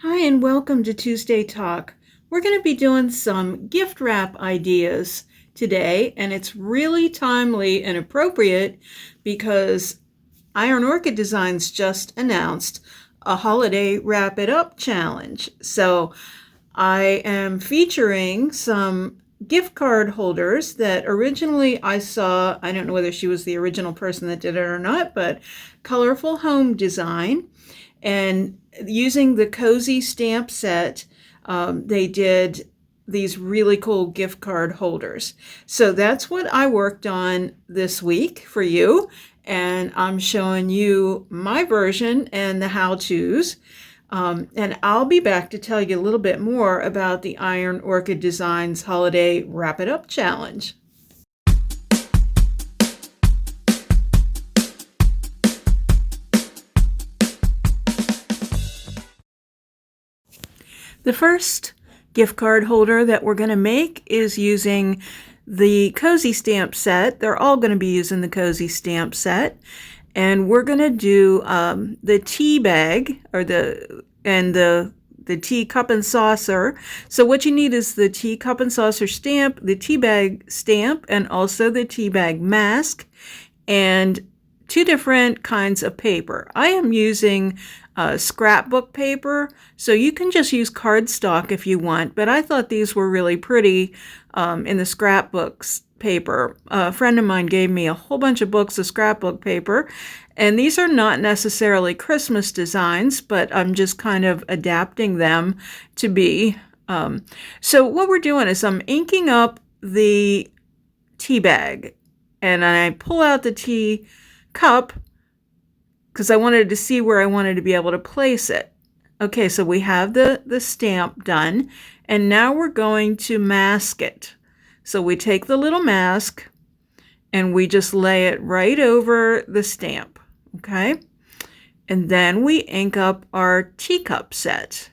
Hi, and welcome to Tuesday Talk. We're going to be doing some gift wrap ideas today, and it's really timely and appropriate because Iron Orchid Designs just announced a holiday wrap it up challenge. So I am featuring some gift card holders that originally I saw. I don't know whether she was the original person that did it or not, but Colorful Home Design. And using the Cozy stamp set, they did these really cool gift card holders. So that's what I worked on this week for you. And I'm showing you my version and the how-tos. And I'll be back to tell you a little bit more about the Iron Orchid Designs Holiday Wrap It Up Challenge. The first gift card holder that we're going to make is using the Cozy stamp set. They're all going to be using the Cozy stamp set. And we're going to do the tea bag or the tea cup and saucer. So what you need is the tea cup and saucer stamp, the tea bag stamp, and also the tea bag mask, and two different kinds of paper. I am using scrapbook paper, so you can just use cardstock if you want, but I thought these were really pretty in the scrapbooks paper. A friend of mine gave me a whole bunch of books of scrapbook paper, and these are not necessarily Christmas designs, but I'm just kind of adapting them to be. So what we're doing is I'm inking up the tea bag, and I pull out the tea cup because I wanted to see where I wanted to be able to place it. Okay, so we have the stamp done, and now we're going to mask it. So we take the little mask and we just lay it right over the stamp, okay? And then we ink up our teacup set.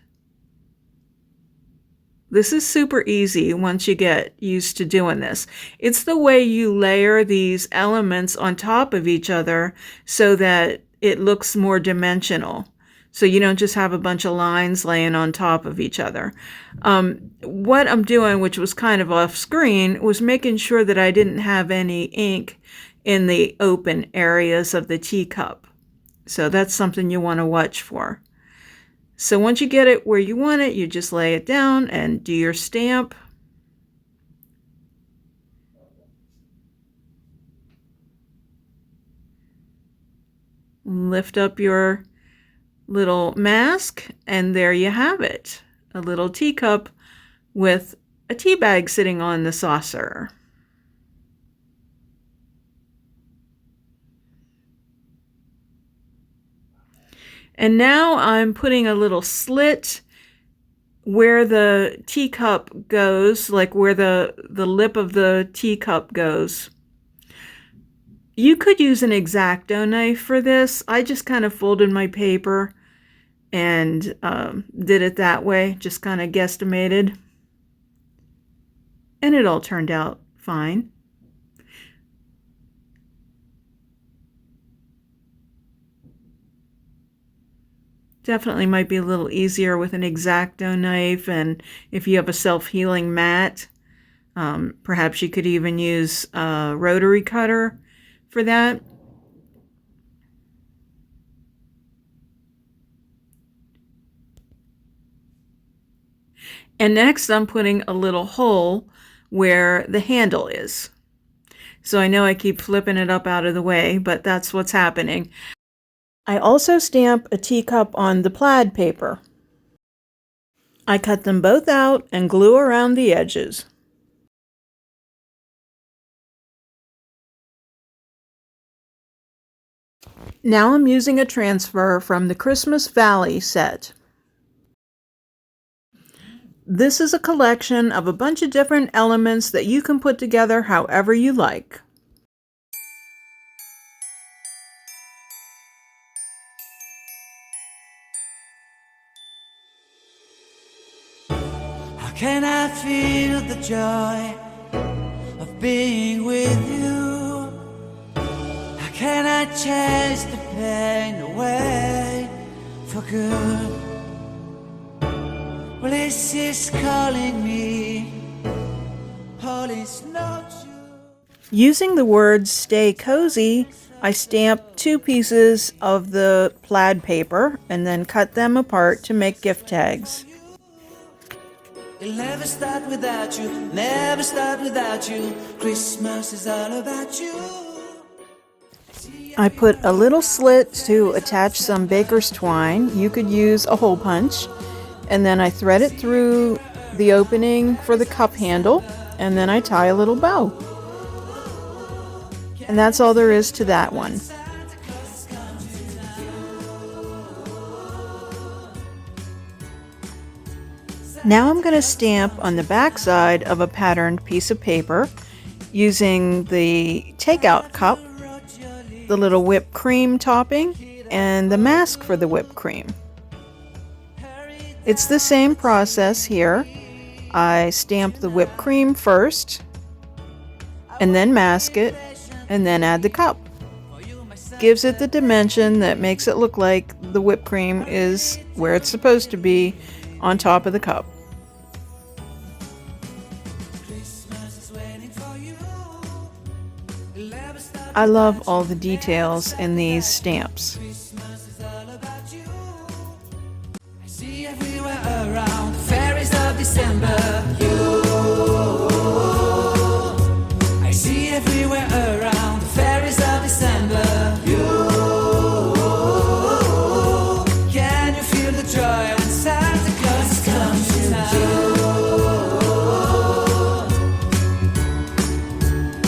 This is super easy once you get used to doing this. It's the way you layer these elements on top of each other so that it looks more dimensional. So you don't just have a bunch of lines laying on top of each other. What I'm doing, which was kind of off screen, was making sure that I didn't have any ink in the open areas of the teacup. So that's something you want to watch for. So once you get it where you want it, you just lay it down and do your stamp. Lift up your little mask, and there you have it. A little teacup with a tea bag sitting on the saucer. And now I'm putting a little slit where the teacup goes, like where the lip of the teacup goes. You could use an X-Acto knife for this. I just kind of folded my paper and did it that way, just kind of guesstimated. And it all turned out fine. Definitely might be a little easier with an X-Acto knife, and if you have a self-healing mat, perhaps you could even use a rotary cutter for that. And next I'm putting a little hole where the handle is. So I know I keep flipping it up out of the way, but that's what's happening. I also stamp a teacup on the plaid paper. I cut them both out and glue around the edges. Now I'm using a transfer from the Christmas Valley set. This is a collection of a bunch of different elements that you can put together however you like. How can I feel the joy of being with you? How can I chase the pain away for good? Bliss is calling me. All is not you. Using the words "stay cozy," I stamped 2 pieces of the plaid paper and then cut them apart to make gift tags. It'll never start without you, never start without you. Christmas is all about you. I put a little slit to attach some baker's twine. You could use a hole punch. And then I thread it through the opening for the cup handle, and then I tie a little bow. And that's all there is to that one. Now I'm going to stamp on the back side of a patterned piece of paper using the takeout cup, the little whipped cream topping, and the mask for the whipped cream. It's the same process here. I stamp the whipped cream first, and then mask it, and then add the cup. Gives it the dimension that makes it look like the whipped cream is where it's supposed to be, on top of the cup. I love all the details in these stamps. I see everywhere around, fairies of December. I see everywhere around, fairies of December. Can you feel the joy when Santa Claus comes to town?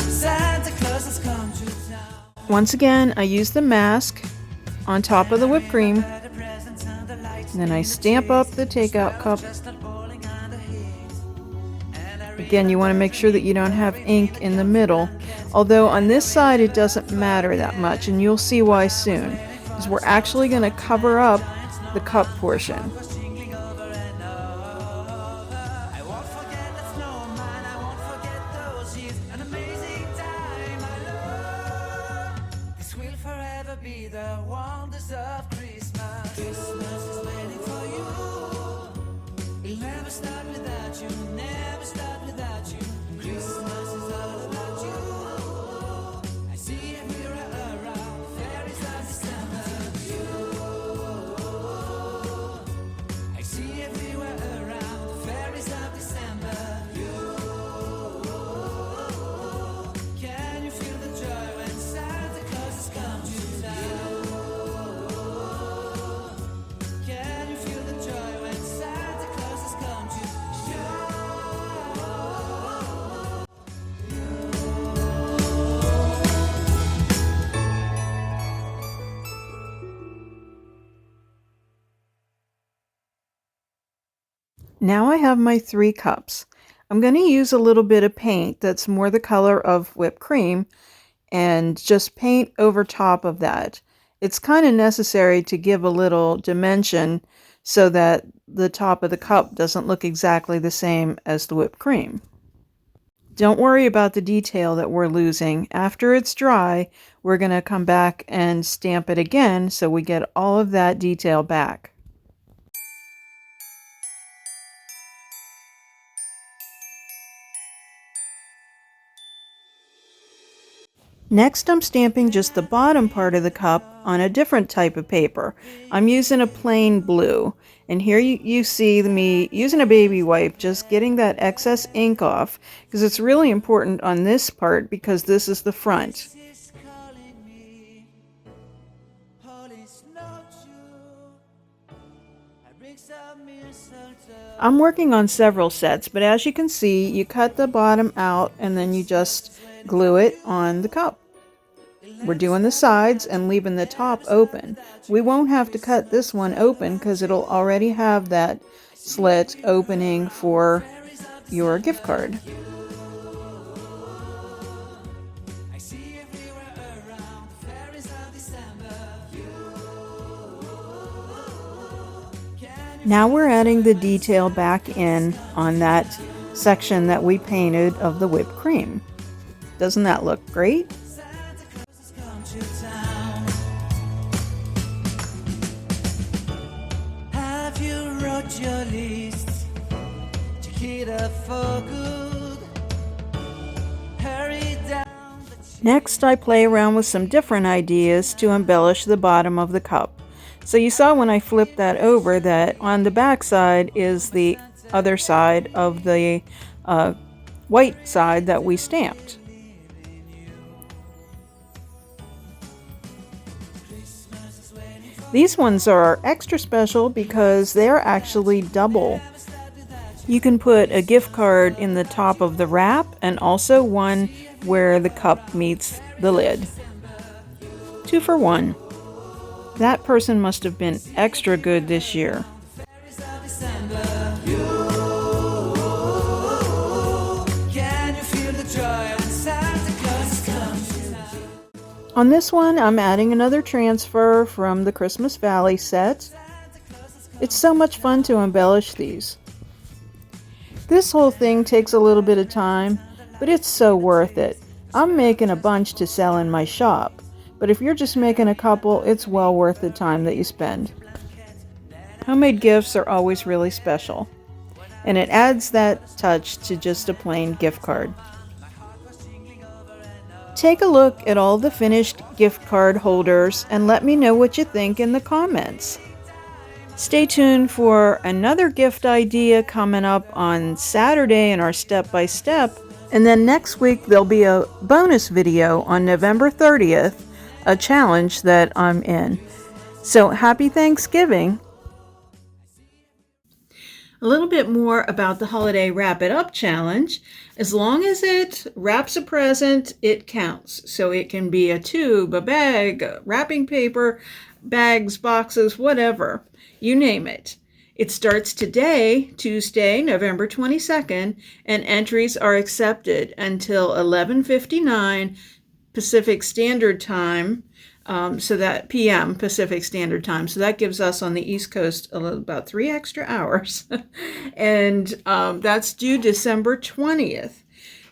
Santa Claus has come to town. Once again, I use the mask on top of the whipped cream. And then I stamp up the takeout cup. Again, you want to make sure that you don't have ink in the middle. Although on this side it doesn't matter that much, and you'll see why soon. Because we're actually going to cover up the cup portion. This will forever be the wonders of Christmas. Christmas is waiting for you. It'll never start without you, never start without you. Christmas is all about you. I see everywhere around, fairies of December. I see everywhere around, fairies of December. Can you feel the joy when Santa Claus has come to town? Can you feel the joy when Santa Claus has come to town? Now I have my 3 cups. I'm going to use a little bit of paint that's more the color of whipped cream and just paint over top of that. It's kind of necessary to give a little dimension so that the top of the cup doesn't look exactly the same as the whipped cream. Don't worry about the detail that we're losing. After it's dry, we're going to come back and stamp it again so we get all of that detail back. Next, I'm stamping just the bottom part of the cup on a different type of paper. I'm using a plain blue. And here you see me using a baby wipe, just getting that excess ink off, because it's really important on this part because this is the front. I'm working on several sets, but as you can see, you cut the bottom out and then you just glue it on the cup. We're doing the sides and leaving the top open. We won't have to cut this one open because it'll already have that slit opening for your gift card. Now we're adding the detail back in on that section that we painted of the whipped cream. Doesn't that look great? Have you wrote your list? Hit her for good. Hurry down the Next, I play around with some different ideas to embellish the bottom of the cup. So you saw when I flipped that over that on the back side is the other side of the white side that we stamped. These ones are extra special because they're actually double. You can put a gift card in the top of the wrap and also one where the cup meets the lid. 2 for 1. That person must have been extra good this year. berries of December. Can you feel the joy when Santa Claus comes? On this one, I'm adding another transfer from the Christmas Valley set. It's so much fun to embellish these. This whole thing takes a little bit of time, but it's so worth it. I'm making a bunch to sell in my shop, but if you're just making a couple, it's well worth the time that you spend. Homemade gifts are always really special, and it adds that touch to just a plain gift card. Take a look at all the finished gift card holders and let me know what you think in the comments. Stay tuned for another gift idea coming up on Saturday in our step-by-step. And then next week there'll be a bonus video on November 30th, a challenge that I'm in. So happy Thanksgiving! A little bit more about the holiday Wrap It Up challenge. As long as it wraps a present, it counts. So it can be a tube, a bag, wrapping paper, bags, boxes, whatever. You name it. It starts today, Tuesday, November 22nd, and entries are accepted until 11:59 Pacific Standard Time, p.m. Pacific Standard Time. So that gives us on the East Coast about 3 extra hours. And that's due December 20th.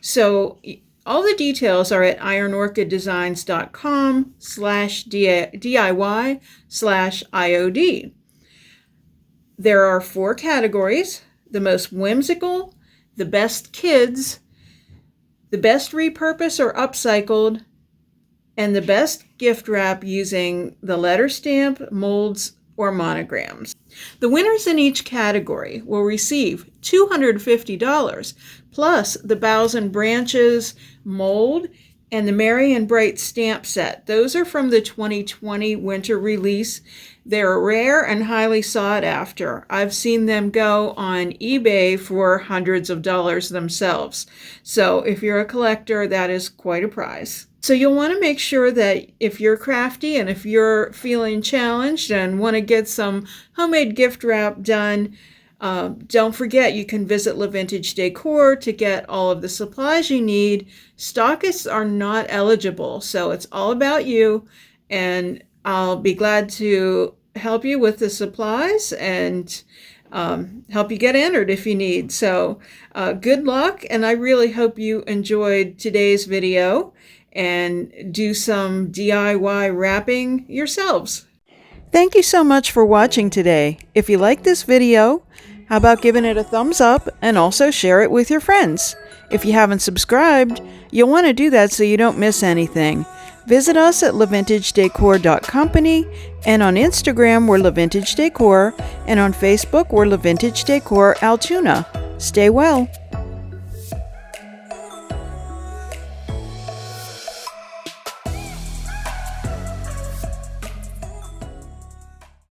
So all the details are at ironorchiddesigns.com/DIY/IOD. There are 4 categories: the most whimsical, the best kids, the best repurposed or upcycled, and the best gift wrap using the letter stamp, molds, or monograms. The winners in each category will receive $250 plus the Boughs and Branches mold and the Merry and Bright stamp set. Those are from the 2020 winter release. They're rare and highly sought after. I've seen them go on eBay for hundreds of dollars themselves. So if you're a collector, that is quite a prize. So you'll want to make sure that if you're crafty and if you're feeling challenged and want to get some homemade gift wrap done, don't forget you can visit Le Vintage Decor to get all of the supplies you need. Stockists are not eligible, so it's all about you, and I'll be glad to help you with the supplies and help you get entered if you need. So good luck, and I really hope you enjoyed today's video and do some DIY wrapping yourselves. Thank you so much for watching today. If you like this video, how about giving it a thumbs up and also share it with your friends? If you haven't subscribed, you'll want to do that so you don't miss anything. Visit us at levintagedecor.company, and on Instagram we're LeVintageDecor, and on Facebook we're LeVintageDecor Altoona. Stay well.